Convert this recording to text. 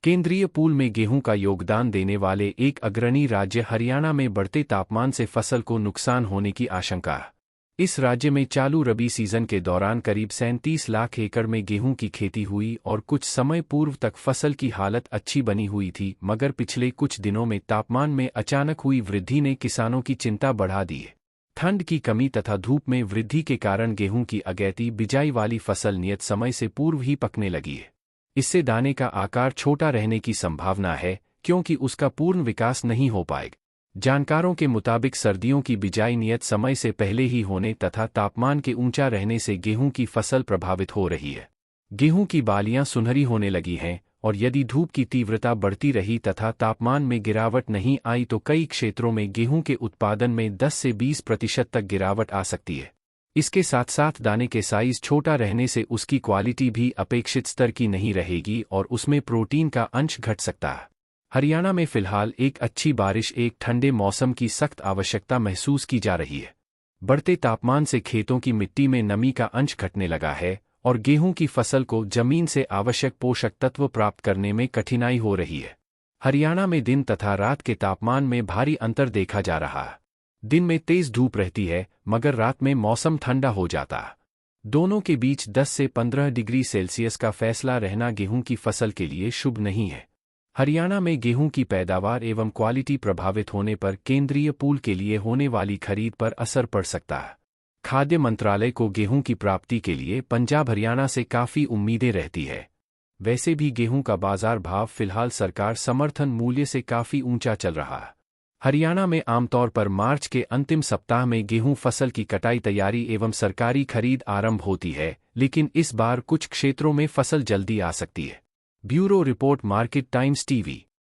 केंद्रीय पूल में गेहूं का योगदान देने वाले एक अग्रणी राज्य हरियाणा में बढ़ते तापमान से फसल को नुकसान होने की आशंका। इस राज्य में चालू रबी सीजन के दौरान करीब 37 लाख एकड़ में गेहूं की खेती हुई और कुछ समय पूर्व तक फसल की हालत अच्छी बनी हुई थी, मगर पिछले कुछ दिनों में तापमान में अचानक हुई वृद्धि ने किसानों की चिंता बढ़ा दी है। ठंड की कमी तथा धूप में वृद्धि के कारण गेहूं की अगैती बिजाई वाली फसल नियत समय से पूर्व ही पकने लगी है। इससे दाने का आकार छोटा रहने की संभावना है, क्योंकि उसका पूर्ण विकास नहीं हो पाएगा। जानकारों के मुताबिक सर्दियों की बिजाई नियत समय से पहले ही होने तथा तापमान के ऊंचा रहने से गेहूं की फसल प्रभावित हो रही है। गेहूं की बालियां सुनहरी होने लगी हैं, और यदि धूप की तीव्रता बढ़ती रही तथा तापमान में गिरावट नहीं आई तो कई क्षेत्रों में गेहूं के उत्पादन में 10 से 20% तक गिरावट आ सकती है। इसके साथ साथ दाने के साइज छोटा रहने से उसकी क्वालिटी भी अपेक्षित स्तर की नहीं रहेगी और उसमें प्रोटीन का अंश घट सकता है। हरियाणा में फिलहाल एक अच्छी बारिश एक ठंडे मौसम की सख्त आवश्यकता महसूस की जा रही है। बढ़ते तापमान से खेतों की मिट्टी में नमी का अंश घटने लगा है और गेहूं की फसल को जमीन से आवश्यक पोषक तत्व प्राप्त करने में कठिनाई हो रही है। हरियाणा में दिन तथा रात के तापमान में भारी अंतर देखा जा रहा है। दिन में तेज धूप रहती है, मगर रात में मौसम ठंडा हो जाता है। दोनों के बीच 10 से 15 डिग्री सेल्सियस का फैसला रहना गेहूं की फसल के लिए शुभ नहीं है। हरियाणा में गेहूं की पैदावार एवं क्वालिटी प्रभावित होने पर केंद्रीय पूल के लिए होने वाली खरीद पर असर पड़ सकता है। खाद्य मंत्रालय को गेहूं की प्राप्ति के लिए पंजाब हरियाणा से काफ़ी उम्मीदें रहती है। वैसे भी गेहूं का बाजार भाव फिलहाल सरकार समर्थन मूल्य से काफ़ी ऊंचा चल रहा है। हरियाणा में आमतौर पर मार्च के अंतिम सप्ताह में गेहूं फसल की कटाई तैयारी एवं सरकारी खरीद आरंभ होती है, लेकिन इस बार कुछ क्षेत्रों में फसल जल्दी आ सकती है। Bureau report, market times TV.